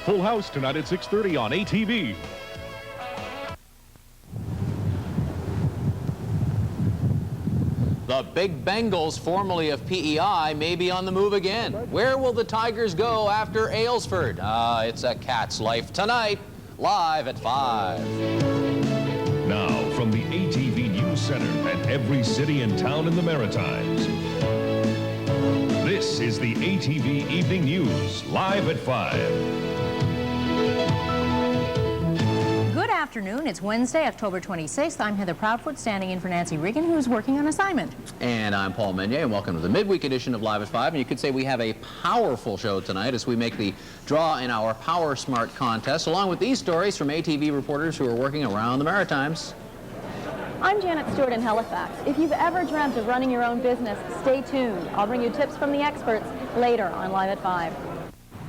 Full House tonight at 6:30 on ATV. The Big Bengals, formerly of PEI, may be on the move again. Where will the Tigers go after Aylesford? It's a cat's life tonight, live at 5. Now, from the ATV News Center at every city and town in the Maritimes, this is the ATV Evening News, live at 5. Good afternoon. It's Wednesday, October 26th. I'm Heather Proudfoot, standing in for Nancy Regan, who's working on assignment. And I'm Paul Meunier, and welcome to the midweek edition of Live at 5. And you could say we have a powerful show tonight as we make the draw in our Power Smart contest, along with these stories from ATV reporters who are working around the Maritimes. I'm Janet Stewart in Halifax. If you've ever dreamt of running your own business, stay tuned. I'll bring you tips from the experts later on Live at 5.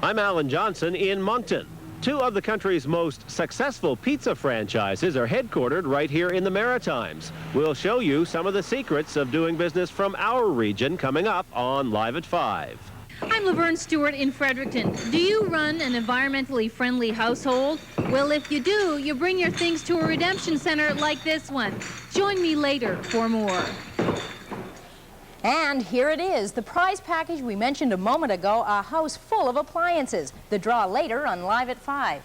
I'm Alan Johnson in Moncton. Two of the country's most successful pizza franchises are headquartered right here in the Maritimes. We'll show you some of the secrets of doing business from our region coming up on Live at 5. I'm Laverne Stewart in Fredericton. Do you run an environmentally friendly household? Well, if you do, you bring your things to a redemption center like this one. Join me later for more. And here it is, the prize package we mentioned a moment ago, a house full of appliances. The draw later on Live at 5.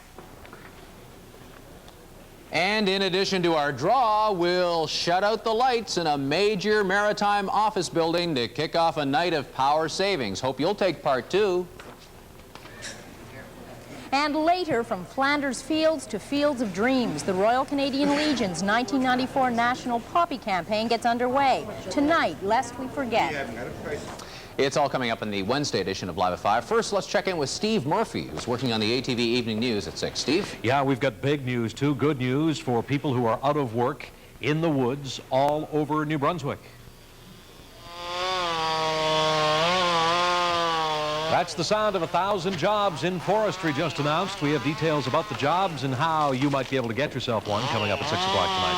And in addition to our draw, we'll shut out the lights in a major maritime office building to kick off a night of power savings. Hope you'll take part too. And later, from Flanders Fields to Fields of Dreams, the Royal Canadian Legion's 1994 National Poppy Campaign gets underway. Tonight, lest we forget. It's all coming up in the Wednesday edition of Live at 5. First, let's check in with Steve Murphy, who's working on the ATV Evening News at 6. Steve? Yeah, we've got big news, too. Good news for people who are out of work in the woods all over New Brunswick. That's the sound of 1,000 jobs in forestry just announced. We have details about the jobs and how you might be able to get yourself one coming up at 6 o'clock tonight.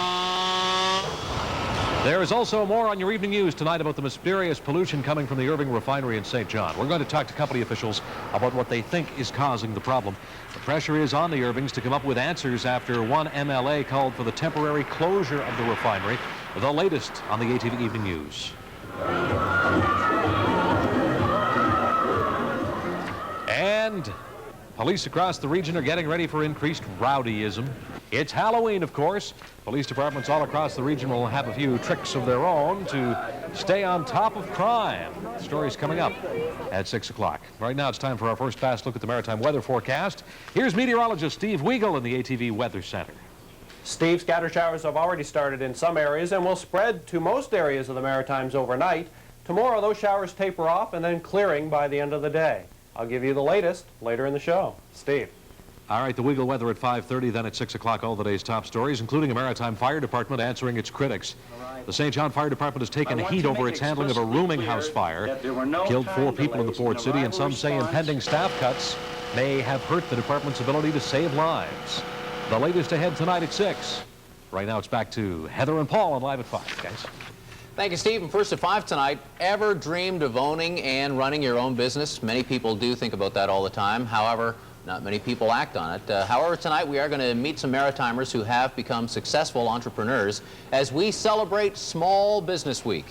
There is also more on your evening news tonight about the mysterious pollution coming from the Irving refinery in St. John. We're going to talk to company officials about what they think is causing the problem. The pressure is on the Irvings to come up with answers after one MLA called for the temporary closure of the refinery. The latest on the ATV Evening News. And police across the region are getting ready for increased rowdyism. It's Halloween, of course. Police departments all across the region will have a few tricks of their own to stay on top of crime. The story's coming up at 6 o'clock. Right now, it's time for our first fast look at the maritime weather forecast. Here's meteorologist Steve Weigel in the ATV Weather Center. Steve, scatter showers have already started in some areas and will spread to most areas of the Maritimes overnight. Tomorrow, those showers taper off and then clearing by the end of the day. I'll give you the latest later in the show. Steve. All right, the Weigel weather at 5:30, then at 6 o'clock, all the day's top stories, including a Maritime Fire Department answering its critics. The St. John Fire Department has taken heat over its handling of a rooming house fire. Killed 4 people in the port city, and some say impending staff cuts may have hurt the department's ability to save lives. The latest ahead tonight at 6. Right now, it's back to Heather and Paul on Live at 5, guys. Thank you, Steve. And first at 5 tonight, ever dreamed of owning and running your own business? Many people do think about that all the time. However, not many people act on it. However, tonight we are going to meet some Maritimers who have become successful entrepreneurs as we celebrate Small Business Week.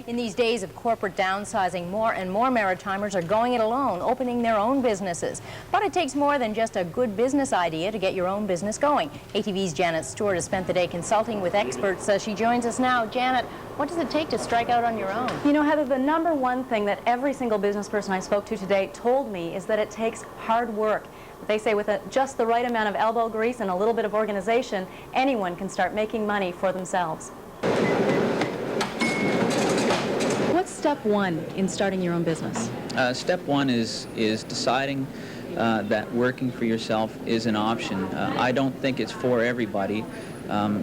In these days of corporate downsizing, more and more Maritimers are going it alone, opening their own businesses. But it takes more than just a good business idea to get your own business going. ATV's Janet Stewart has spent the day consulting with experts. She joins us now. Janet, what does it take to strike out on your own? You know, Heather, the number one thing that every single business person I spoke to today told me is that it takes hard work. They say with just the right amount of elbow grease and a little bit of organization, anyone can start making money for themselves. What's step one in starting your own business? Step one is deciding that working for yourself is an option. I don't think it's for everybody.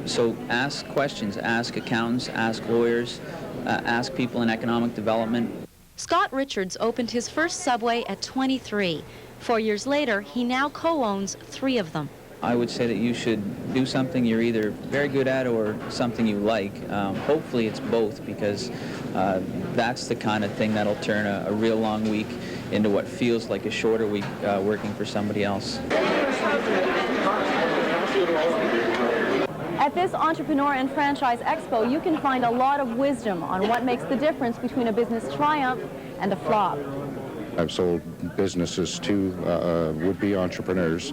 So ask questions, ask accountants, ask lawyers, ask people in economic development. Scott Richards opened his first Subway at 23. 4 years later, he now co-owns 3 of them. I would say that you should do something you're either very good at or something you like. Hopefully it's both, because That's the kind of thing that'll turn a real long week into what feels like a shorter week working for somebody else. At this Entrepreneur and Franchise Expo, you can find a lot of wisdom on what makes the difference between a business triumph and a flop. I've sold businesses to would-be entrepreneurs,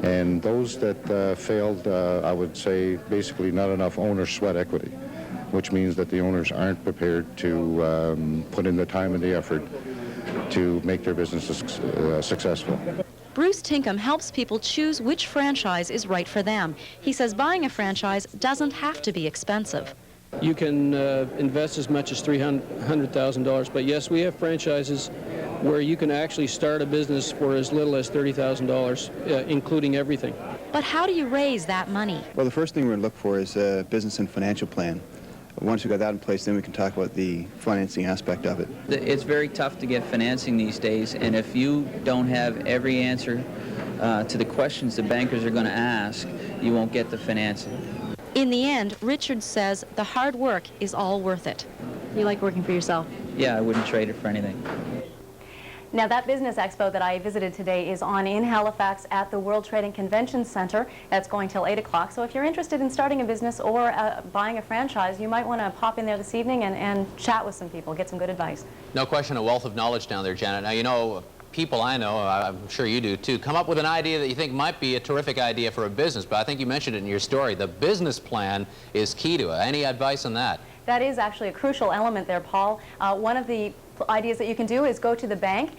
and those that failed, I would say, basically not enough owner sweat equity, which means that the owners aren't prepared to put in the time and the effort to make their businesses successful. Bruce Tinkham helps people choose which franchise is right for them. He says buying a franchise doesn't have to be expensive. You can invest as much as $300,000, but yes, we have franchises where you can actually start a business for as little as $30,000, including everything. But how do you raise that money? Well, the first thing we're going to look for is a business and financial plan. Once we've got that in place, then we can talk about the financing aspect of it. It's very tough to get financing these days, and if you don't have every answer to the questions the bankers are going to ask, you won't get the financing. In the end, Richard says the hard work is all worth it. You like working for yourself? Yeah, I wouldn't trade it for anything. Now, that business expo that I visited today is on in Halifax at the World Trade and Convention Center. That's going till 8 o'clock. So if you're interested in starting a business or buying a franchise, you might want to pop in there this evening and chat with some people, get some good advice. No question, a wealth of knowledge down there, Janet. Now, you know, people I know, I'm sure you do too, come up with an idea that you think might be a terrific idea for a business, but I think you mentioned it in your story. The business plan is key to it. Any advice on that? That is actually a crucial element there, Paul. One of the ideas that you can do is go to the bank.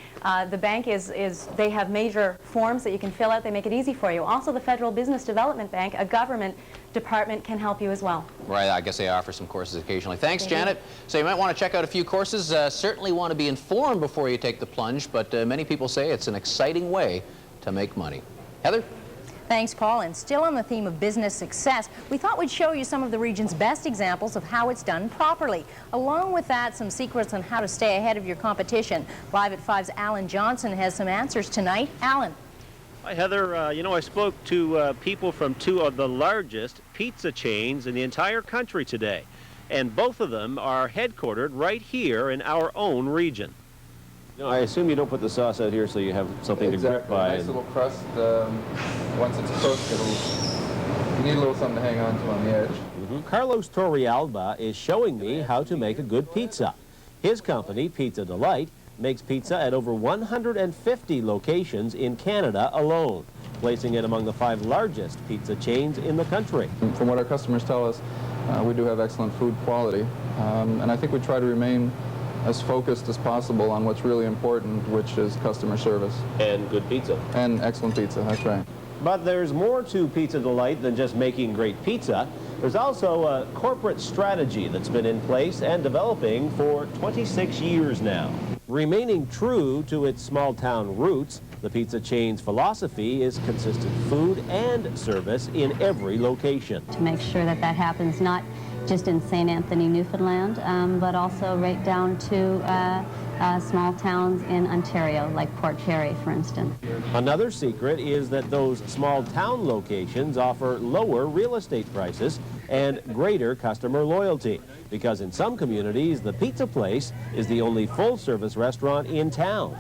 The bank they have major forms that you can fill out. They make it easy for you. Also, the Federal Business Development Bank, a government department, can help you as well. Right, I guess they offer some courses occasionally. Thanks, Janet. So you might want to check out a few courses. Certainly want to be informed before you take the plunge, but many people say it's an exciting way to make money. Heather? Thanks, Paul. And still on the theme of business success, we thought we'd show you some of the region's best examples of how it's done properly. Along with that, some secrets on how to stay ahead of your competition. Live at 5's Alan Johnson has some answers tonight. Alan. Hi, Heather. You know, I spoke to people from two of the largest pizza chains in the entire country today, and both of them are headquartered right here in our own region. You know, I assume you don't put the sauce out here so you have something to grip by. Nice little crust. Once it's cooked, you need a little something to hang on to on the edge. Carlos Torrealba is showing me how to make a good pizza. His company, Pizza Delight, makes pizza at over 150 locations in Canada alone, placing it among the 5 largest pizza chains in the country. From what our customers tell us, we do have excellent food quality, and I think we try to remain as focused as possible on what's really important, which is customer service. And good pizza. And excellent pizza, that's right. But there's more to Pizza Delight than just making great pizza. There's also a corporate strategy that's been in place and developing for 26 years now. Remaining true to its small-town roots, the pizza chain's philosophy is consistent food and service in every location. To make sure that that happens not just in St. Anthony, Newfoundland, but also right down to small towns in Ontario, like Port Perry, for instance. Another secret is that those small town locations offer lower real estate prices and greater customer loyalty, because in some communities, the pizza place is the only full-service restaurant in town.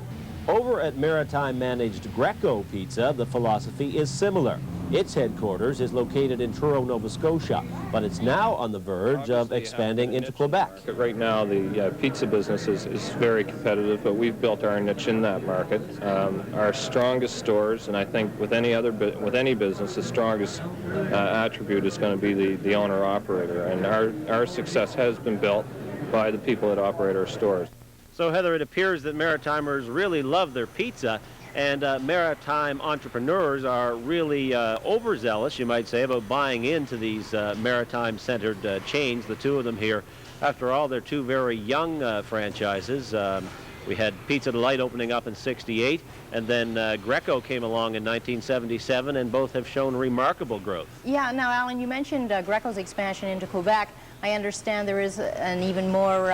Over at Maritime-managed Greco Pizza, the philosophy is similar. Its headquarters is located in Truro, Nova Scotia, but it's now on the verge of expanding into Quebec. Right now, the pizza business is very competitive, but we've built our niche in that market. Our strongest stores, and I think with any business, the strongest attribute is going to be the owner-operator, and our success has been built by the people that operate our stores. So, Heather, it appears that Maritimers really love their pizza, and maritime entrepreneurs are really overzealous, you might say, about buying into these maritime-centered chains, the two of them here. After all, they're two very young franchises. We had Pizza Delight opening up in '68, and then Greco came along in 1977, and both have shown remarkable growth. Yeah, now, Alan, you mentioned Greco's expansion into Quebec. I understand there is an even more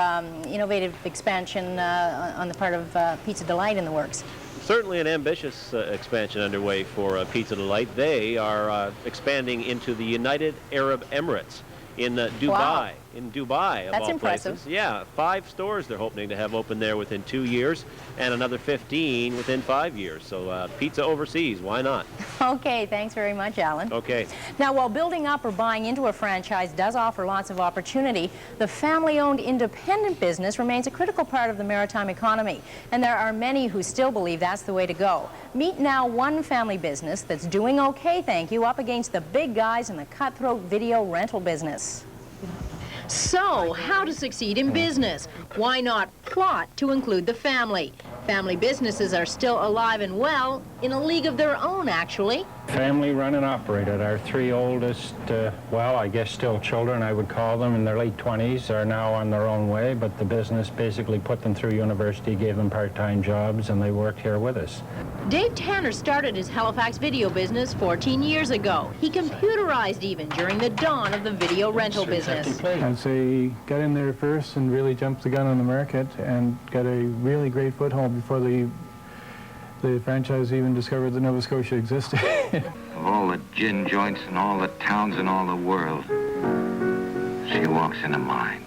innovative expansion on the part of Pizza Delight in the works. Certainly an ambitious expansion underway for Pizza Delight. They are expanding into the United Arab Emirates in Dubai. Wow. in Dubai, of That's all impressive. places. Yeah, 5 stores they're hoping to have open there within 2 years, and another 15 within 5 years. So pizza overseas, why not? Okay, thanks very much, Alan. Okay. Now, while building up or buying into a franchise does offer lots of opportunity, the family-owned independent business remains a critical part of the maritime economy, and there are many who still believe that's the way to go. Meet now one family business that's doing okay, thank you, up against the big guys in the cutthroat video rental business. So, how to succeed in business? Why not plot to include the family? Family businesses are still alive and well, in a league of their own, actually. Family run and operated. Our 3 oldest, well, I guess still children, I would call them, in their late 20s, are now on their own way, but the business basically put them through university, gave them part-time jobs, and they worked here with us. Dave Tanner started his Halifax video business 14 years ago. He computerized even during the dawn of the video rental business. I'd say got in there first and really jumped the gun on the market and got a really great foothold before the franchise even discovered that Nova Scotia existed. Of all the gin joints in all the towns in all the world, she walks into mine.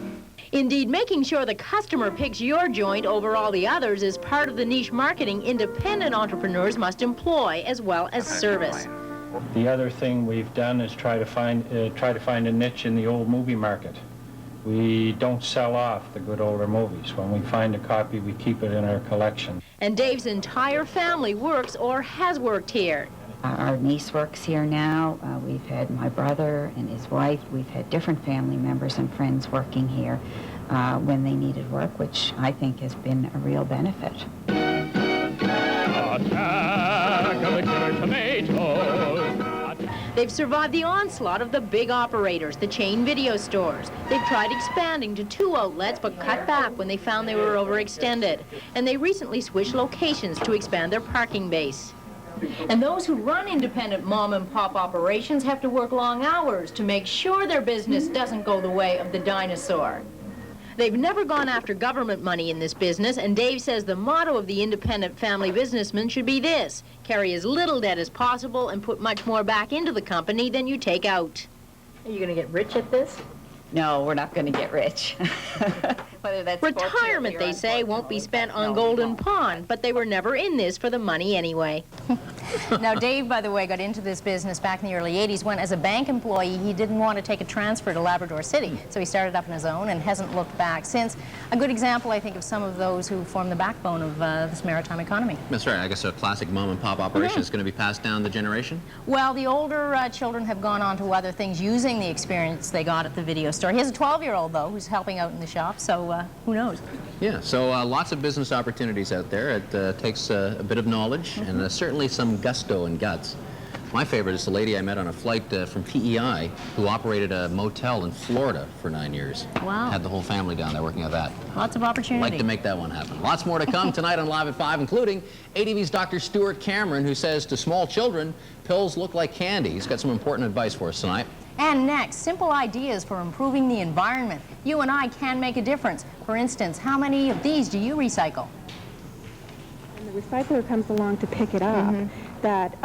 Indeed, making sure the customer picks your joint over all the others is part of the niche marketing independent entrepreneurs must employ, as well as service. The other thing we've done is try to find a niche in the old movie market. We don't sell off the good older movies. When we find a copy, we keep it in our collection. And Dave's entire family works or has worked here. Our niece works here now. We've had my brother and his wife. We've had different family members and friends working here when they needed work, which I think has been a real benefit. They've survived the onslaught of the big operators, the chain video stores. They've tried expanding to 2 outlets, but cut back when they found they were overextended. And they recently switched locations to expand their parking base. And those who run independent mom-and-pop operations have to work long hours to make sure their business doesn't go the way of the dinosaur. They've never gone after government money in this business, and Dave says the motto of the independent family businessman should be this: carry as little debt as possible and put much more back into the company than you take out. Are you going to get rich at this? No, we're not going to get rich. Whether that's retirement, they say, won't be spent on Golden Pond, but they were never in this for the money anyway. Now, Dave, by the way, got into this business back in the early 80s when, as a bank employee, he didn't want to take a transfer to Labrador City. So he started up on his own and hasn't looked back since. A good example, I think, of some of those who form the backbone of this maritime economy. That's right. I guess a classic mom-and-pop operation is going to be passed down the generation? Well, the older children have gone on to other things using the experience they got at the video store. He has a 12-year-old, though, who's helping out in the shop, so who knows? Yeah, so lots of business opportunities out there. It takes a bit of knowledge and certainly some gusto and guts. My favorite is the lady I met on a flight from PEI who operated a motel in Florida for 9 years. Wow. Had the whole family down there working at that. Lots of opportunity. Like to make that one happen. Lots more to come tonight on Live at 5, including ATV's Dr. Stuart Cameron, who says to small children, pills look like candy. He's got some important advice for us tonight. And next, simple ideas for improving the environment. You and I can make a difference. For instance, how many of these do you recycle? When the recycler comes along to pick it up, that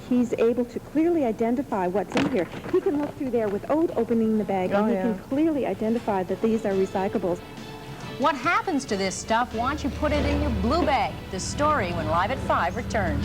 he's able to clearly identify what's in here. He can look through there without opening the bag, and he can clearly identify that these are recyclables. What happens to this stuff once you put it in your blue bag? The story when Live at 5 returns.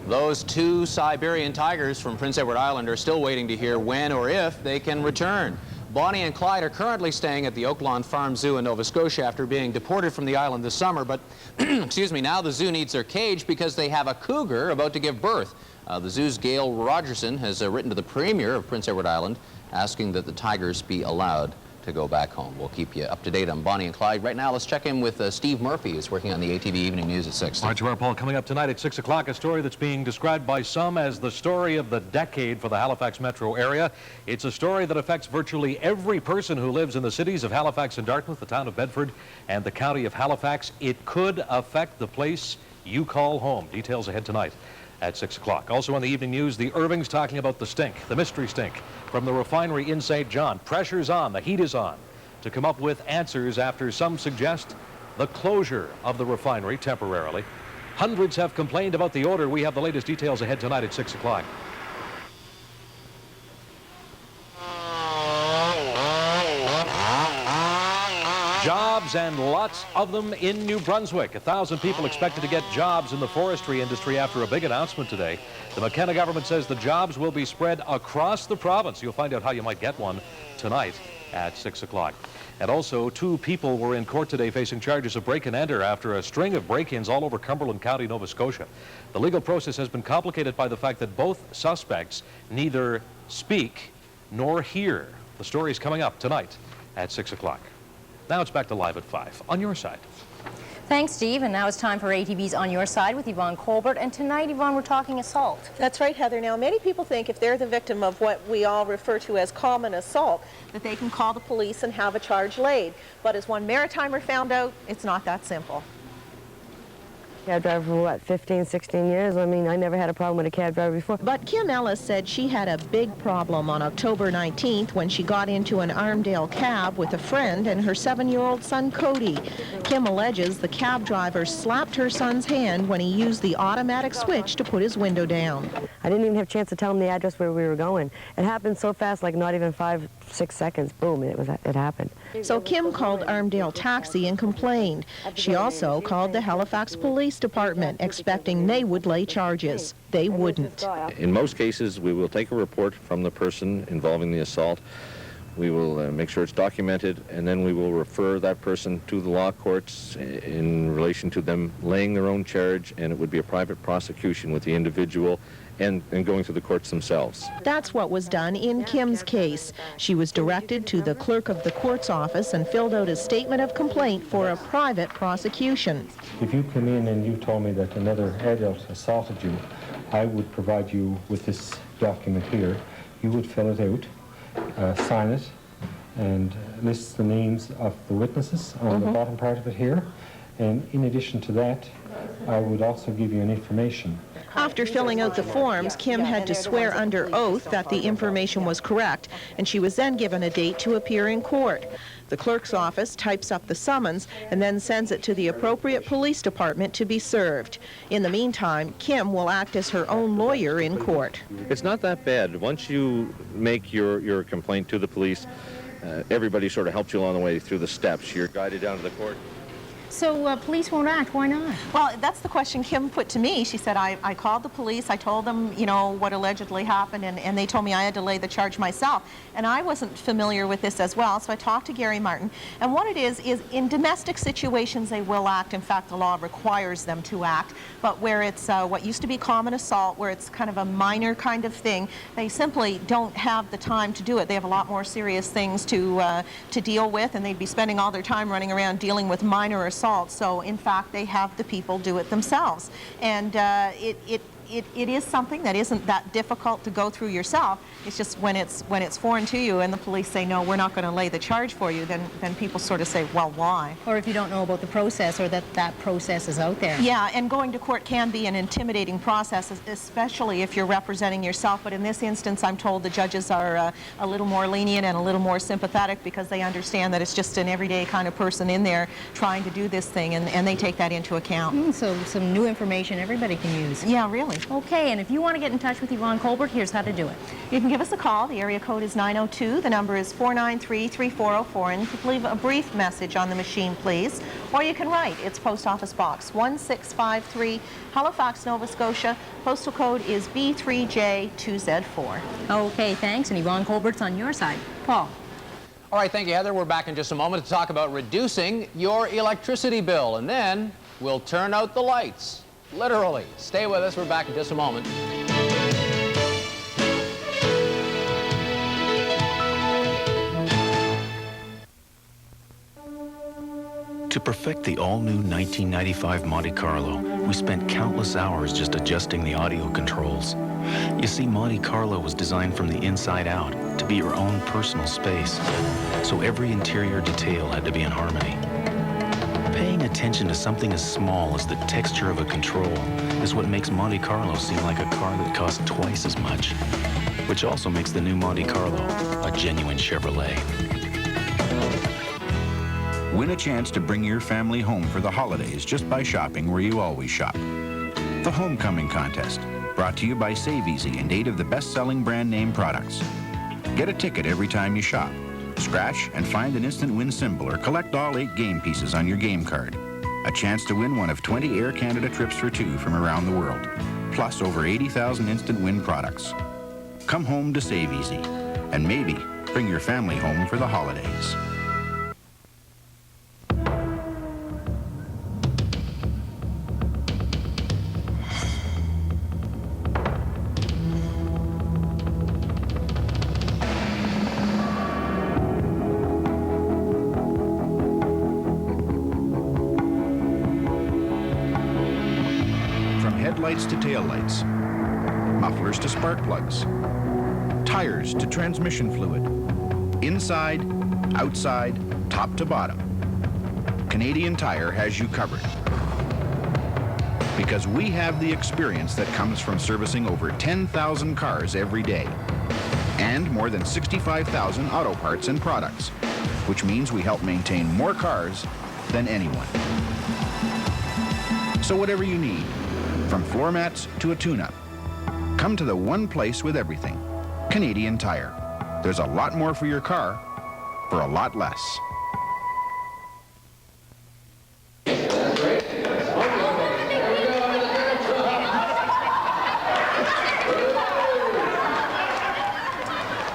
Those 2 Siberian tigers from Prince Edward Island are still waiting to hear when or if they can return. Bonnie and Clyde are currently staying at the Oaklawn Farm Zoo in Nova Scotia after being deported from the island this summer, but excuse me, now the zoo needs their cage because they have a cougar about to give birth. The zoo's Gail Rogerson has written to the Premier of Prince Edward Island asking that the tigers be allowed to go back home. We'll keep you up to date on Bonnie and Clyde. Right now, let's check in with Steve Murphy, who's working on the ATV Evening News at 6. All right, Gerard Paul, coming up tonight at 6 o'clock, a story that's being described by some as the story of the decade for the Halifax metro area. It's a story that affects virtually every person who lives in the cities of Halifax and Dartmouth, the town of Bedford, and the county of Halifax. It could affect the place you call home. Details ahead tonight at 6 o'clock. Also on the evening news, the Irvings talking about the stink, the mystery stink from the refinery in St. John. Pressure's on, the heat is on, to come up with answers after some suggest the closure of the refinery temporarily. Hundreds have complained about the odor. We have the latest details ahead tonight at 6 o'clock. Jobs, and lots of them in New Brunswick. 1,000 people expected to get jobs in the forestry industry after a big announcement today. The McKenna government says the jobs will be spread across the province. You'll find out how you might get one tonight at 6 o'clock. And also, 2 people were in court today facing charges of break and enter after a string of break-ins all over Cumberland County, Nova Scotia. The legal process has been complicated by the fact that both suspects neither speak nor hear. The story is coming up tonight at 6 o'clock. Now it's back to Live at 5 on your side. Thanks, Steve. And now it's time for ATV's On Your Side with Yvonne Colbert. And tonight, Yvonne, we're talking assault. That's right, Heather. Now, many people think if they're the victim of what we all refer to as common assault, that they can call the police and have a charge laid. But as one Maritimer found out, it's not that simple. Cab driver for what, 15, 16 years? I mean, I never had a problem with a cab driver before. But Kim Ellis said she had a big problem on October 19th when she got into an Armdale cab with a friend and her 7-year-old son, Cody. Kim alleges the cab driver slapped her son's hand when he used the automatic switch to put his window down. I didn't even have a chance to tell him the address where we were going. It happened so fast, like not even 5, 6 seconds. Boom, it happened. So Kim called Armdale Taxi and complained. She also called the Halifax Police Department, expecting they would lay charges. They wouldn't. In most cases, we will take a report from the person involving the assault. We will make sure it's documented, and then we will refer that person to the law courts in relation to them laying their own charge, and it would be a private prosecution with the individual and going to the courts themselves. That's what was done in Kim's case. She was directed to the clerk of the court's office and filled out a statement of complaint for a private prosecution. If you come in and you told me that another adult assaulted you, I would provide you with this document here. You would fill it out, sign it, and list the names of the witnesses on the bottom part of it here. And in addition to that, I would also give you an information. After filling out the forms, Kim had to swear under oath that the information was correct, and she was then given a date to appear in court. The clerk's office types up the summons and then sends it to the appropriate police department to be served. In the meantime, Kim will act as her own lawyer in court. It's not that bad. Once you make your complaint to the police, everybody sort of helps you along the way through the steps. You're guided down to the court. So police won't act. Why not? Well, that's the question Kim put to me. She said, I called the police. I told them, you know, what allegedly happened, and they told me I had to lay the charge myself. And I wasn't familiar with this as well, so I talked to Gary Martin. And what it is in domestic situations, they will act. In fact, the law requires them to act. But where it's what used to be common assault, where it's kind of a minor kind of thing, they simply don't have the time to do it. They have a lot more serious things to deal with, and they'd be spending all their time running around dealing with minor assault. So, in fact, they have the people do it themselves. And it is something that isn't that difficult to go through yourself. It's just when it's foreign to you and the police say, no, we're not going to lay the charge for you, then people sort of say, well, why? Or if you don't know about the process or that process is out there. Yeah, and going to court can be an intimidating process, especially if you're representing yourself. But in this instance, I'm told the judges are a little more lenient and a little more sympathetic because they understand that it's just an everyday kind of person in there trying to do this thing, and they take that into account. So some new information everybody can use. Yeah, really. Okay, and if you want to get in touch with Yvonne Colbert, here's how to do it. You can give us a call. The area code is 902. The number is 493-3404, and you can leave a brief message on the machine, please. Or you can write. It's Post Office Box 1653, Halifax, Nova Scotia. Postal code is B3J2Z4. Okay, thanks. And Yvonne Colbert's on your side. Paul. All right, thank you, Heather. We're back in just a moment to talk about reducing your electricity bill, and then we'll turn out the lights. Literally. Stay with us. We're back in just a moment. To perfect the all-new 1995 Monte Carlo, we spent countless hours just adjusting the audio controls. You see, Monte Carlo was designed from the inside out to be your own personal space, so every interior detail had to be in harmony. Paying attention to something as small as the texture of a control is what makes Monte Carlo seem like a car that costs twice as much, which also makes the new Monte Carlo a genuine Chevrolet. Win a chance to bring your family home for the holidays just by shopping where you always shop. The Homecoming Contest, brought to you by Save Easy and 8 of the best-selling brand name products. Get a ticket every time you shop. Scratch and find an instant win symbol or collect all 8 game pieces on your game card. A chance to win one of 20 Air Canada trips for 2 from around the world, plus over 80,000 instant win products. Come home to Save Easy, and maybe bring your family home for the holidays. Headlights to taillights, mufflers to spark plugs, tires to transmission fluid, inside, outside, top to bottom. Canadian Tire has you covered. Because we have the experience that comes from servicing over 10,000 cars every day, and more than 65,000 auto parts and products, which means we help maintain more cars than anyone. So whatever you need, from floor mats to a tune-up, come to the one place with everything, Canadian Tire. There's a lot more for your car for a lot less.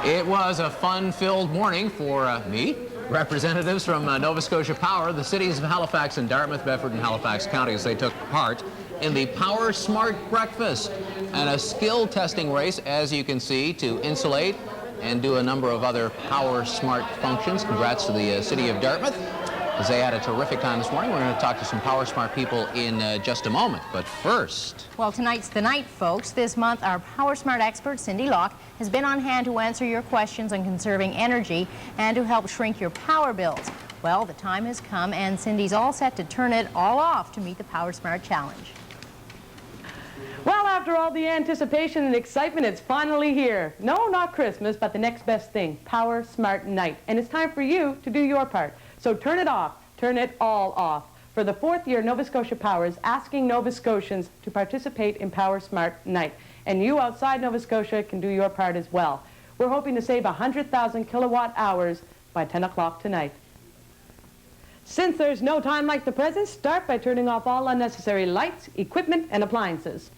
It was a fun-filled morning for me. Representatives from Nova Scotia Power, the cities of Halifax and Dartmouth, Bedford, and Halifax counties, they took part in the Power Smart Breakfast and a skill testing race, as you can see, to insulate and do a number of other Power Smart functions. Congrats to the city of Dartmouth, as they had a terrific time this morning. We're going to talk to some Power Smart people in just a moment, but first... Well, tonight's the night, folks. This month, our Power Smart expert, Cindy Locke, has been on hand to answer your questions on conserving energy and to help shrink your power bills. Well, the time has come, and Cindy's all set to turn it all off to meet the Power Smart Challenge. Well, after all the anticipation and excitement, it's finally here. No, not Christmas, but the next best thing, Power Smart Night. And it's time for you to do your part. So turn it off. Turn it all off. For the 4th year, Nova Scotia Power is asking Nova Scotians to participate in Power Smart Night. And you outside Nova Scotia can do your part as well. We're hoping to save 100,000 kilowatt hours by 10 o'clock tonight. Since there's no time like the present, start by turning off all unnecessary lights, equipment, and appliances.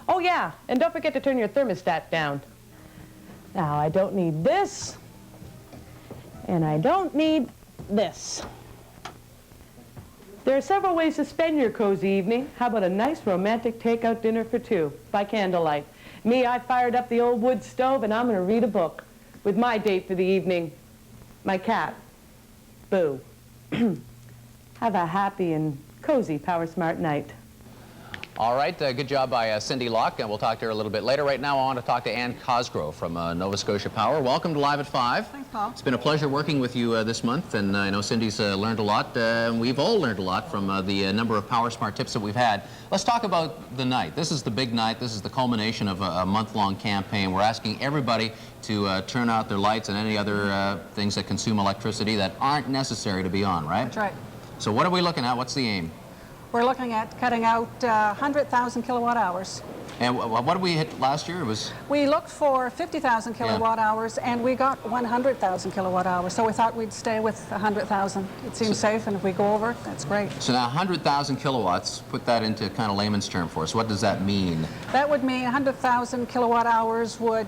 Oh yeah, and don't forget to turn your thermostat down. Now, I don't need this, and I don't need this. There are several ways to spend your cozy evening. How about a nice romantic takeout dinner for 2 by candlelight? Me, I fired up the old wood stove, and I'm going to read a book with my date for the evening, my cat, Boo. Have a happy and cozy Power Smart night. All right, good job by Cindy Locke, and we'll talk to her a little bit later. Right now, I want to talk to Ann Cosgrove from Nova Scotia Power. Welcome to Live at 5. Thanks, Paul. It's been a pleasure working with you this month, and I know Cindy's learned a lot, and we've all learned a lot from the number of Power Smart tips that we've had. Let's talk about the night. This is the big night. This is the culmination of a month-long campaign. We're asking everybody to turn out their lights and any other things that consume electricity that aren't necessary to be on, right? That's right. So what are we looking at? What's the aim? We're looking at cutting out 100,000 kilowatt hours. And what did we hit last year? It was... We looked for 50,000 kilowatt hours, and we got 100,000 kilowatt hours. So we thought we'd stay with 100,000. It seems safe, and if we go over, that's great. So now 100,000 kilowatts, put that into kind of layman's term for us. What does that mean? That would mean 100,000 kilowatt hours would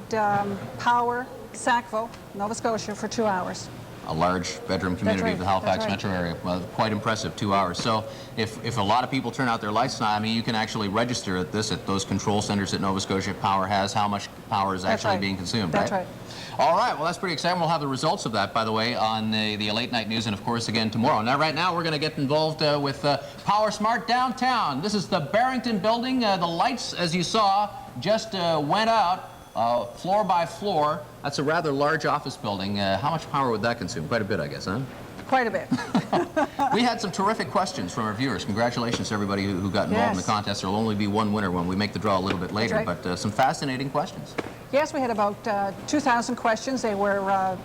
power Sackville, Nova Scotia, for 2 hours. A large bedroom community of the Halifax metro area. Well, quite impressive, 2 hours. So if a lot of people turn out their lights now, I mean, you can actually register at those control centers that Nova Scotia Power has, how much power is actually being consumed, That's right. All right, well, that's pretty exciting. We'll have the results of that, by the way, on the late night news and, of course, again tomorrow. Now, right now, we're going to get involved with Power Smart Downtown. This is the Barrington building. The lights, as you saw, just went out. Floor by floor. That's a rather large office building. How much power would that consume? Quite a bit, I guess, huh? Quite a bit. We had some terrific questions from our viewers. Congratulations to everybody who got involved in the contest. There will only be one winner when we make the draw a little bit later, but some fascinating questions. Yes, we had about 2,000 questions. They were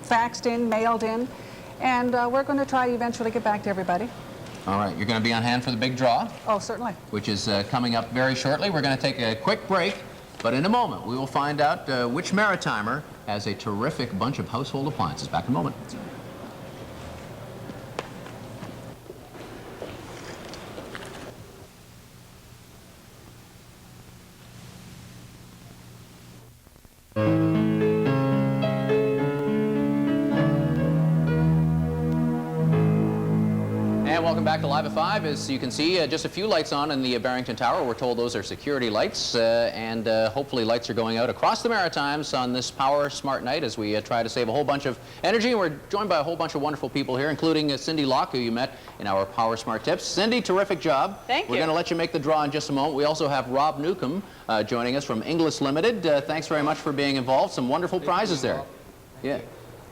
faxed in, mailed in, And we're going to try to eventually get back to everybody. All right, you're going to be on hand for the big draw, Oh, certainly. which is coming up very shortly. We're going to take a quick break, but in a moment we will find out which Maritimer has a terrific bunch of household appliances. Back in a moment. And welcome back to Live at 5. As you can see, just a few lights on in the Barrington Tower. We're told those are security lights, and hopefully lights are going out across the Maritimes on this Power Smart night as we try to save a whole bunch of energy. And we're joined by a whole bunch of wonderful people here, including Cindy Locke, who you met in our Power Smart Tips. Cindy, terrific job. Thank you. We're going to let you make the draw in just a moment. We also have Rob Newcomb joining us from Inglis Limited. Thanks very much for being involved. Some wonderful prizes there. Yeah.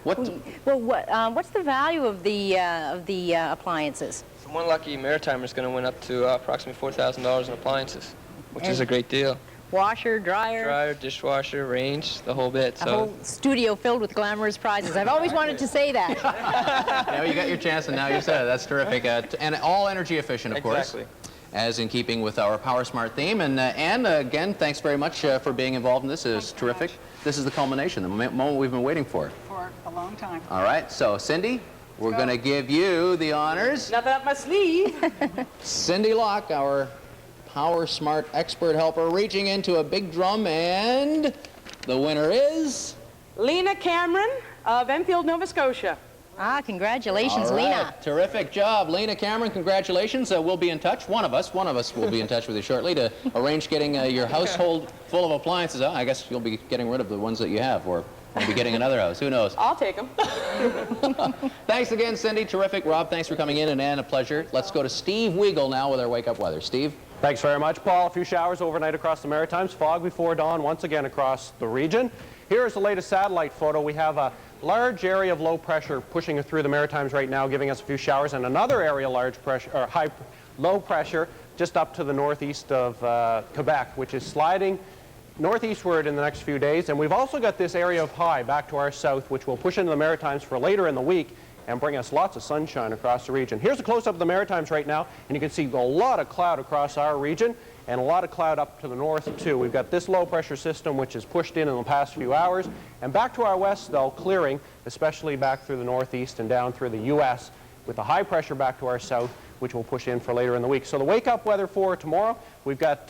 What's the value of the appliances? One lucky Maritimer is going to win up to approximately $4,000 in appliances, which is a great deal. Washer, dryer, dishwasher, range, the whole bit. A whole studio filled with glamorous prizes. I've always wanted to say that. Yeah, you got your chance, and now you said it. That's terrific. And all energy efficient, of course. Exactly. As in keeping with our Power Smart theme. And again, thanks very much for being involved in this. It is terrific. This is the culmination, the moment we've been waiting for. For a long time. All right, so Cindy, we're going to give you the honors. Nothing up my sleeve. Cindy Locke, our Power Smart expert helper, reaching into a big drum, and the winner is... Lena Cameron of Enfield, Nova Scotia. Ah, congratulations, All right. Lena. Terrific job. Lena Cameron, congratulations. We'll be in touch. One of us will be in touch with you shortly to arrange getting your household full of appliances. I guess you'll be getting rid of the ones that you have, or maybe getting another house. Who knows? I'll take them. Thanks again, Cindy. Terrific. Rob, thanks for coming in, and Ann, a pleasure. Let's go to Steve Weagle now with our wake-up weather. Steve? Thanks very much, Paul. A few showers overnight across the Maritimes. Fog before dawn once again across the region. Here's the latest satellite photo. We have a large area of low pressure pushing through the Maritimes right now, giving us a few showers, and another area low pressure just up to the northeast of Quebec, which is sliding northeastward in the next few days. And we've also got this area of high back to our south, which will push into the Maritimes for later in the week and bring us lots of sunshine across the region. Here's a close-up of the Maritimes right now, and you can see a lot of cloud across our region and a lot of cloud up to the north too. We've got this low pressure system which has pushed in the past few hours, and back to our west though, clearing, especially back through the northeast and down through the U.S. with the high pressure back to our south, which will push in for later in the week. So the wake-up weather for tomorrow, we've got,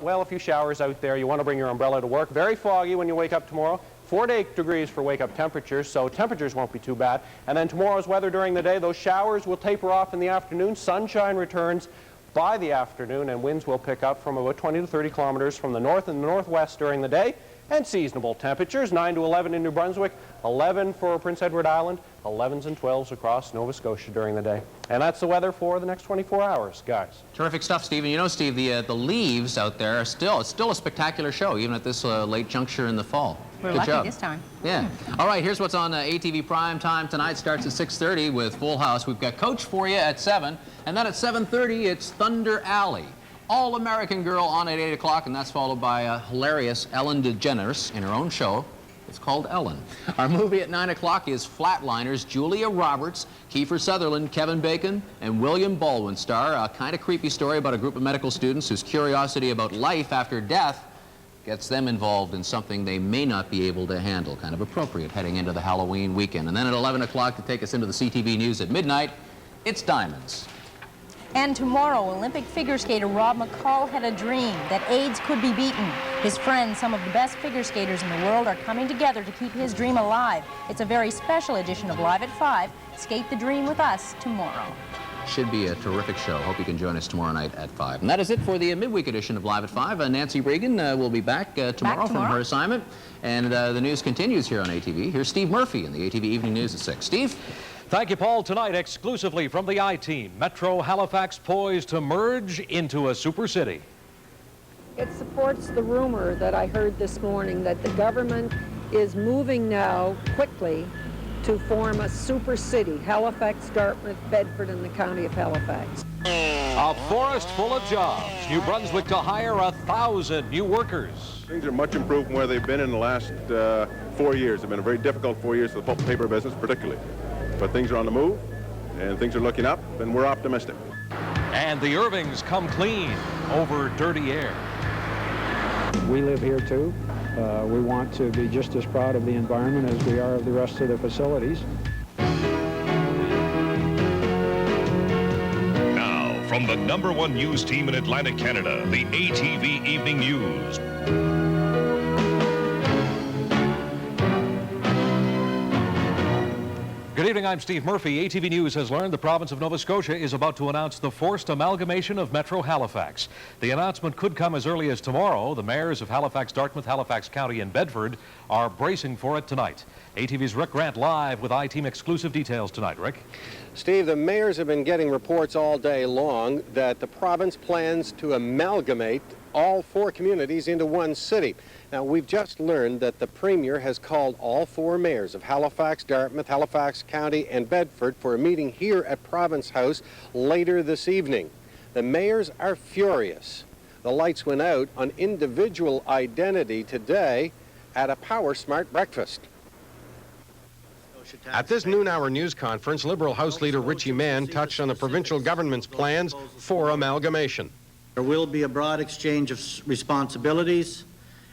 well, a few showers out there. You want to bring your umbrella to work. Very foggy when you wake up tomorrow. 4 to 8 degrees for wake-up temperatures, so temperatures won't be too bad. And then tomorrow's weather during the day, those showers will taper off in the afternoon. Sunshine returns by the afternoon, and winds will pick up from about 20 to 30 kilometers from the north and the northwest during the day. And seasonable temperatures, 9 to 11 in New Brunswick, 11 for Prince Edward Island, 11s and 12s across Nova Scotia during the day. And that's the weather for the next 24 hours, guys. Terrific stuff, Steve. And you know, Steve, the leaves out there are still a spectacular show, even at this late juncture in the fall. We're Good lucky job. this time. Yeah. All right, here's what's on ATV Prime Time tonight. Starts at 6:30 with Full House. We've got Coach for you at 7, and then at 7:30 it's Thunder Alley. All-American Girl on at 8 o'clock, and that's followed by a hilarious Ellen DeGeneres in her own show. It's called Ellen. Our movie at 9 o'clock is Flatliners. Julia Roberts, Kiefer Sutherland, Kevin Bacon, and William Baldwin star. A kind of creepy story about a group of medical students whose curiosity about life after death gets them involved in something they may not be able to handle. Kind of appropriate heading into the Halloween weekend. And then at 11 o'clock to take us into the CTV News at midnight, it's Diamonds. And tomorrow, Olympic figure skater Rob McCall had a dream that AIDS could be beaten. His friends, some of the best figure skaters in the world, are coming together to keep his dream alive. It's a very special edition of Live at 5. Skate the dream with us tomorrow. Should be a terrific show. Hope you can join us tomorrow night at 5. And that is it for the midweek edition of Live at 5. Nancy Reagan will be back tomorrow from her assignment. And the news continues here on ATV. Here's Steve Murphy in the ATV Evening News at 6. Steve? Thank you, Paul. Tonight, exclusively from the I-Team, Metro Halifax poised to merge into a super city. It supports the rumor that I heard this morning that the government is moving now quickly to form a super city, Halifax, Dartmouth, Bedford, and the county of Halifax. A forest full of jobs. New Brunswick to hire 1,000 new workers. Things are much improved from where they've been in the last 4 years. It's been a very difficult 4 years for the pulp and paper business, particularly. But things are on the move, and things are looking up, and we're optimistic. And the Irvings come clean over dirty air. We live here too. We want to be just as proud of the environment as we are of the rest of the facilities. Now, from the #1 news team in Atlantic Canada, the ATV Evening News. Good evening, I'm Steve Murphy. ATV News has learned the province of Nova Scotia is about to announce the forced amalgamation of Metro Halifax. The announcement could come as early as tomorrow. The mayors of Halifax, Dartmouth, Halifax County, and Bedford are bracing for it tonight. ATV's Rick Grant live with I-Team exclusive details tonight. Rick? Steve, the mayors have been getting reports all day long that the province plans to amalgamate all 4 communities into one city. Now, we've just learned that the Premier has called all 4 mayors of Halifax, Dartmouth, Halifax County, and Bedford for a meeting here at Province House later this evening. The mayors are furious. The lights went out on individual identity today at a Power Smart breakfast. At this noon-hour news conference, Liberal House Leader Richie Mann touched on the provincial government's plans for amalgamation. There will be a broad exchange of responsibilities,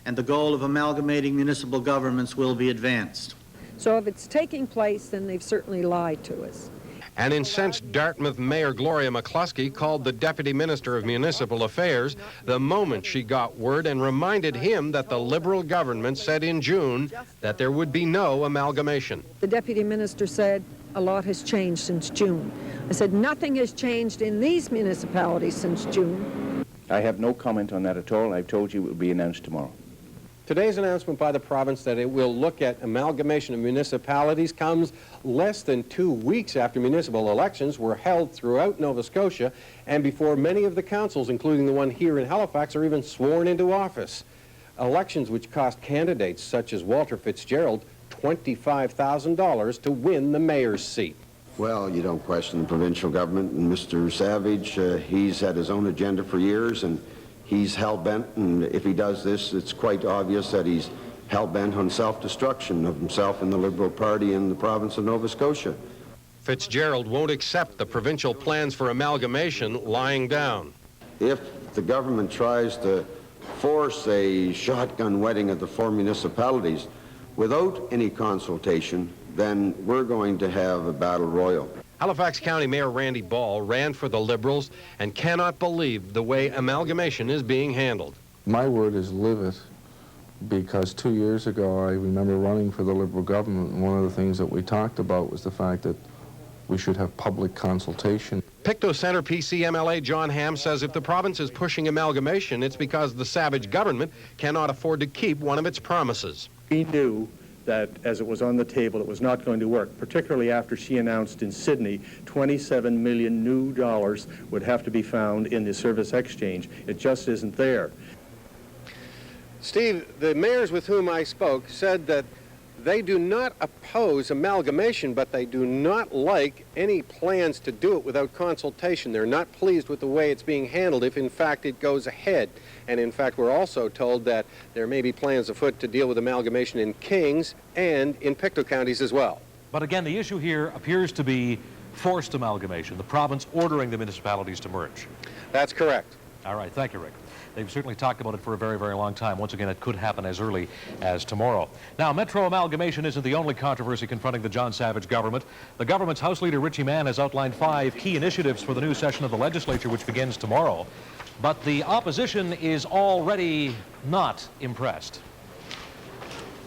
and the goal of amalgamating municipal governments will be advanced. So if it's taking place, then they've certainly lied to us. An incensed Dartmouth Mayor Gloria McCluskey called the Deputy Minister of Municipal Affairs the moment she got word and reminded him that the Liberal government said in June that there would be no amalgamation. The Deputy Minister said a lot has changed since June. I said nothing has changed in these municipalities since June. I have no comment on that at all. I've told you it will be announced tomorrow. Today's announcement by the province that it will look at amalgamation of municipalities comes less than 2 weeks after municipal elections were held throughout Nova Scotia and before many of the councils, including the one here in Halifax, are even sworn into office. Elections which cost candidates such as Walter Fitzgerald $25,000 to win the mayor's seat. Well, you don't question the provincial government and Mr. Savage. He's had his own agenda for years, and he's hell-bent, and if he does this, it's quite obvious that he's hell-bent on self-destruction of himself and the Liberal Party in the province of Nova Scotia. Fitzgerald won't accept the provincial plans for amalgamation lying down. If the government tries to force a shotgun wedding of the 4 municipalities without any consultation, then we're going to have a battle royal. Halifax County Mayor Randy Ball ran for the Liberals and cannot believe the way amalgamation is being handled. My word is livid, because 2 years ago I remember running for the Liberal government, and one of the things that we talked about was the fact that we should have public consultation. Pictou Centre PC MLA John Ham says if the province is pushing amalgamation, it's because the Savage government cannot afford to keep one of its promises. We knew that as it was on the table, it was not going to work, particularly after she announced in Sydney $27 million new dollars would have to be found in the service exchange. It just isn't there. Steve, the mayors with whom I spoke said that they do not oppose amalgamation, but they do not like any plans to do it without consultation. They're not pleased with the way it's being handled if, in fact, it goes ahead. And, in fact, we're also told that there may be plans afoot to deal with amalgamation in Kings and in Pictou counties as well. But again, the issue here appears to be forced amalgamation, the province ordering the municipalities to merge. That's correct. All right, thank you, Rick. They've certainly talked about it for a very, very long time. Once again, it could happen as early as tomorrow. Now, Metro amalgamation isn't the only controversy confronting the John Savage government. The government's House Leader Richie Mann has outlined 5 key initiatives for the new session of the legislature, which begins tomorrow. But the opposition is already not impressed.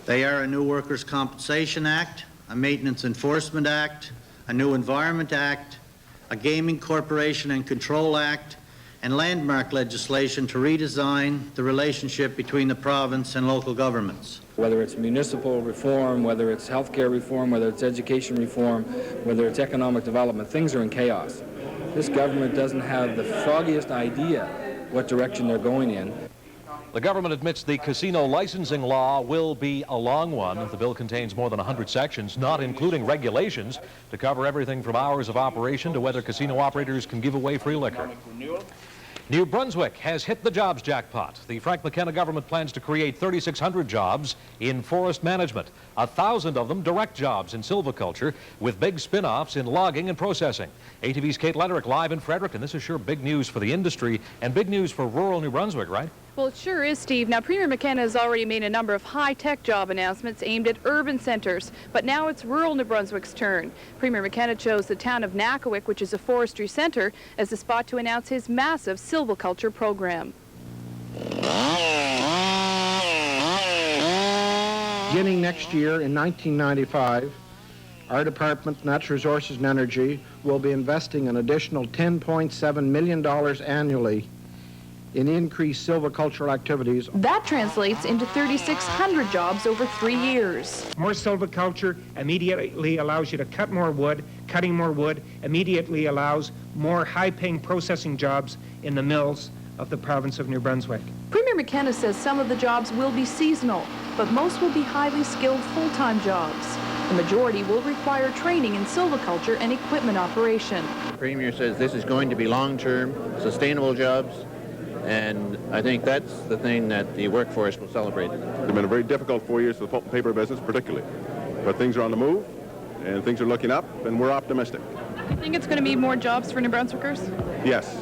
They are a new Workers' Compensation Act, a Maintenance Enforcement Act, a new Environment Act, a Gaming Corporation and Control Act, and landmark legislation to redesign the relationship between the province and local governments. Whether it's municipal reform, whether it's healthcare reform, whether it's education reform, whether it's economic development, things are in chaos. This government doesn't have the foggiest idea what direction they're going in. The government admits the casino licensing law will be a long one. The bill contains more than 100 sections, not including regulations, to cover everything from hours of operation to whether casino operators can give away free liquor. New Brunswick has hit the jobs jackpot. The Frank McKenna government plans to create 3,600 jobs in forest management, 1,000 of them direct jobs in silviculture, with big spin-offs in logging and processing. ATV's Kate Lederick live in Frederick, and this is sure big news for the industry and big news for rural New Brunswick, right? Well, it sure is, Steve. Now, Premier McKenna has already made a number of high-tech job announcements aimed at urban centers, but now it's rural New Brunswick's turn. Premier McKenna chose the town of Nakawik, which is a forestry center, as the spot to announce his massive silviculture program. Beginning next year in 1995, our Department of Natural Resources and Energy will be investing an additional $10.7 million annually in increased silvicultural activities. That translates into 3,600 jobs over 3 years. More silviculture immediately allows you to cut more wood. Cutting more wood immediately allows more high-paying processing jobs in the mills of the province of New Brunswick. Premier McKenna says some of the jobs will be seasonal, but most will be highly skilled full-time jobs. The majority will require training in silviculture and equipment operation. The Premier says this is going to be long-term, sustainable jobs, and I think that's the thing that the workforce will celebrate. It's been a very difficult 4 years for the pulp and paper business, particularly. But things are on the move, and things are looking up, and we're optimistic. You think it's going to be more jobs for New Brunswickers? Yes,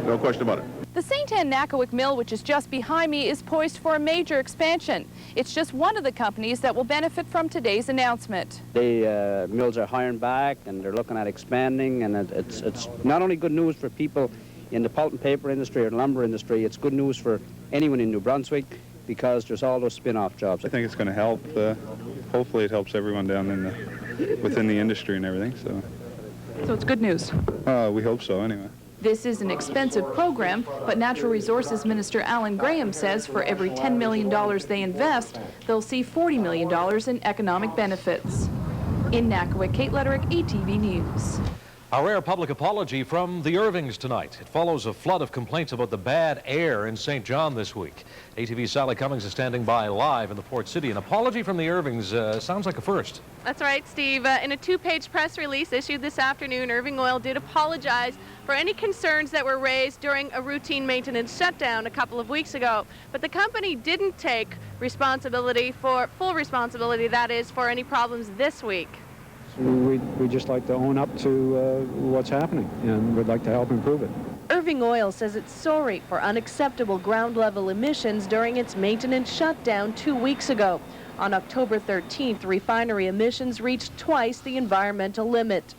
no question about it. The St. Anne Nakawik Mill, which is just behind me, is poised for a major expansion. It's just one of the companies that will benefit from today's announcement. The mills are hiring back, and they're looking at expanding, and it's not only good news for people in the pulp and paper industry or the lumber industry, it's good news for anyone in New Brunswick because there's all those spin-off jobs. I think it's going to help. Hopefully it helps everyone down within the industry and everything. So it's good news? We hope so, anyway. This is an expensive program, but Natural Resources Minister Alan Graham says for every $10 million they invest, they'll see $40 million in economic benefits. In Nakawik, Kate Lederick, ATV News. A rare public apology from the Irvings tonight. It follows a flood of complaints about the bad air in St. John this week. ATV's Sally Cummings is standing by live in the Port City. An apology from the Irvings sounds like a first. That's right, Steve. In a two-page press release issued this afternoon, Irving Oil did apologize for any concerns that were raised during a routine maintenance shutdown a couple of weeks ago. But the company didn't take responsibility full responsibility, that is, for any problems this week. We'd just like to own up to what's happening, and we'd like to help improve it. Irving Oil says it's sorry for unacceptable ground-level emissions during its maintenance shutdown 2 weeks ago. On October 13th, refinery emissions reached twice the environmental limit.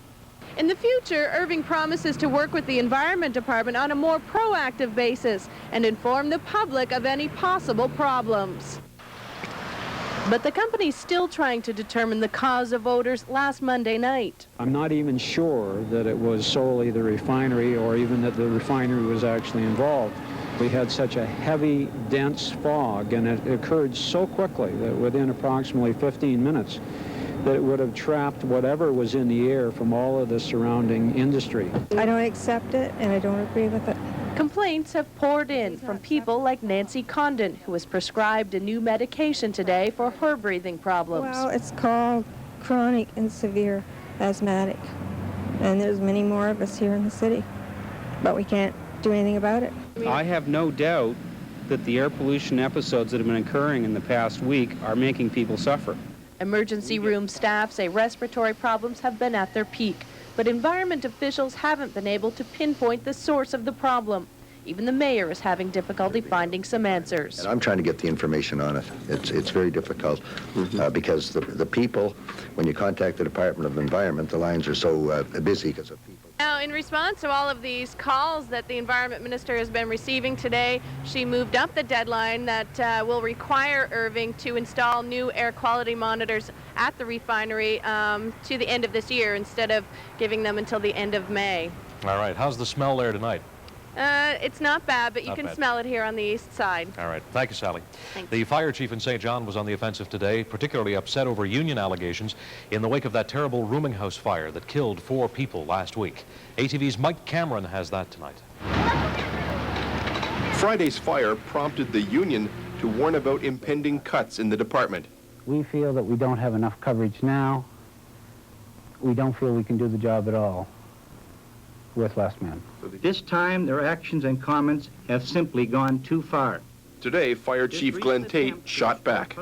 In the future, Irving promises to work with the Environment Department on a more proactive basis and inform the public of any possible problems. But the company's still trying to determine the cause of odors last Monday night. I'm not even sure that it was solely the refinery or even that the refinery was actually involved. We had such a heavy, dense fog, and it occurred so quickly that within approximately 15 minutes that it would have trapped whatever was in the air from all of the surrounding industry. I don't accept it, and I don't agree with it. Complaints have poured in from people like Nancy Condon, who was prescribed a new medication today for her breathing problems. Well, it's called chronic and severe asthmatic, and there's many more of us here in the city, but we can't do anything about it. I have no doubt that the air pollution episodes that have been occurring in the past week are making people suffer. Emergency room staff say respiratory problems have been at their peak, but environment officials haven't been able to pinpoint the source of the problem. Even the mayor is having difficulty finding some answers. And I'm trying to get the information on it. It's very difficult because the people, when you contact the Department of Environment, the lines are so busy because of people. Now, in response to all of these calls that the Environment Minister has been receiving today, she moved up the deadline that will require Irving to install new air quality monitors at the refinery to the end of this year instead of giving them until the end of May. All right. How's the smell there tonight? It's not bad, but you Not can bad. smell it here on the east side. All right. Thank you, Sally. Thanks. The fire chief in St. John was on the offensive today, particularly upset over union allegations in the wake of that terrible rooming house fire that killed 4 people last week. ATV's Mike Cameron has that tonight. Friday's fire prompted the union to warn about impending cuts in the department. We feel that we don't have enough coverage now. We don't feel we can do the job at all. with less men. This time, their actions and comments have simply gone too far. Today, Fire Chief Glenn Tate shot back.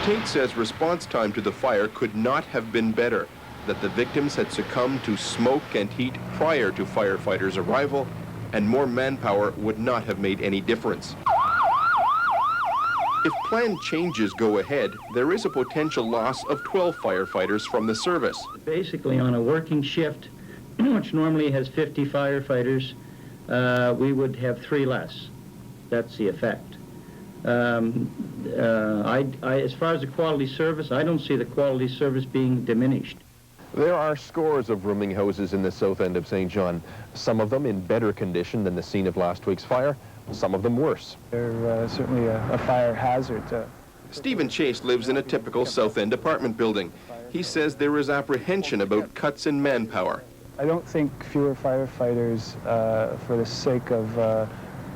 Tate says response time to the fire could not have been better, that the victims had succumbed to smoke and heat prior to firefighters' arrival, and more manpower would not have made any difference. If planned changes go ahead, there is a potential loss of 12 firefighters from the service. Basically, on a working shift, which normally has 50 firefighters, we would have 3 less. That's the effect. As far as the quality service, I don't see the quality service being diminished. There are scores of rooming houses in the south end of St. John, some of them in better condition than the scene of last week's fire, some of them worse. They're certainly a fire hazard. Stephen Chase lives in a typical South End apartment building. He says there is apprehension about cuts in manpower. I don't think fewer firefighters, for the sake of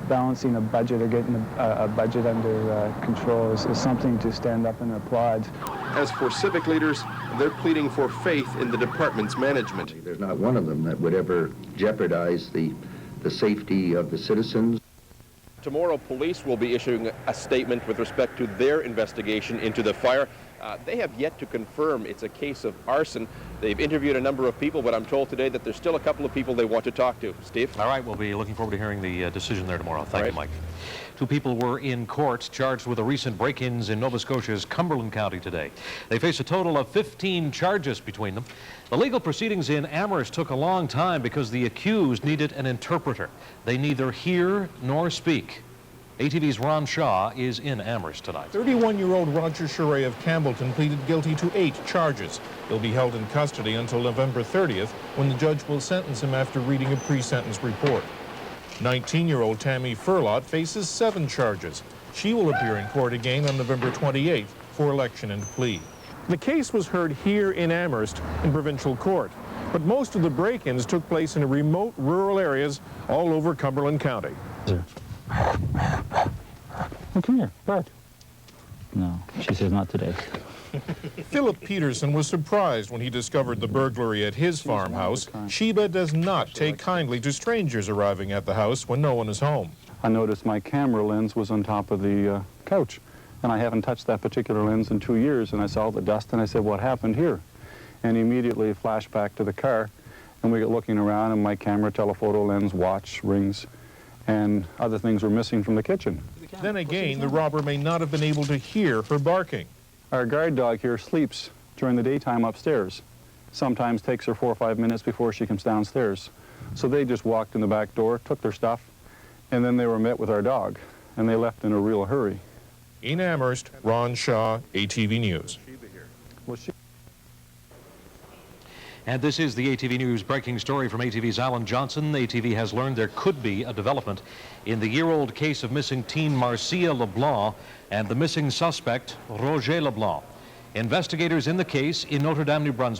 balancing a budget or getting a budget under control, is something to stand up and applaud. As for civic leaders, they're pleading for faith in the department's management. There's not one of them that would ever jeopardize the safety of the citizens. Tomorrow, police will be issuing a statement with respect to their investigation into the fire. They have yet to confirm it's a case of arson. They've interviewed a number of people, but I'm told today that there's still a couple of people they want to talk to. Steve? All right, we'll be looking forward to hearing the decision there tomorrow. Thank you, Mike. 2 people were in court charged with the recent break-ins in Nova Scotia's Cumberland County today. They face a total of 15 charges between them. The legal proceedings in Amherst took a long time because the accused needed an interpreter. They neither hear nor speak. ATV's Ron Shaw is in Amherst tonight. 31-year-old Roger Charest of Campbellton pleaded guilty to 8 charges. He'll be held in custody until November 30th, when the judge will sentence him after reading a pre-sentence report. 19-year-old Tammy Furlot faces 7 charges. She will appear in court again on November 28th for election and plea. The case was heard here in Amherst in provincial court, but most of the break-ins took place in remote rural areas all over Cumberland County. Oh, come here, Bart. No, she says not today. Philip Peterson was surprised when he discovered the burglary at his farmhouse. Sheba does not take kindly to strangers arriving at the house when no one is home. I noticed my camera lens was on top of the couch, and I haven't touched that particular lens in 2 years, and I saw the dust, and I said, what happened here? And immediately flashed back to the car, and we got looking around, and my camera, telephoto lens, watch, rings, and other things were missing from the kitchen. Then again, the robber may not have been able to hear her barking. Our guard dog here sleeps during the daytime upstairs. Sometimes takes her 4 or 5 minutes before she comes downstairs. So they just walked in the back door, took their stuff, and then they were met with our dog, and they left in a real hurry. In Amherst, Ron Shaw, ATV News. And this is the ATV News breaking story from ATV's Alan Johnson. ATV has learned there could be a development in the year-old case of missing teen Marcia LeBlanc and the missing suspect, Roger LeBlanc. Investigators in the case in Notre Dame, New Brunswick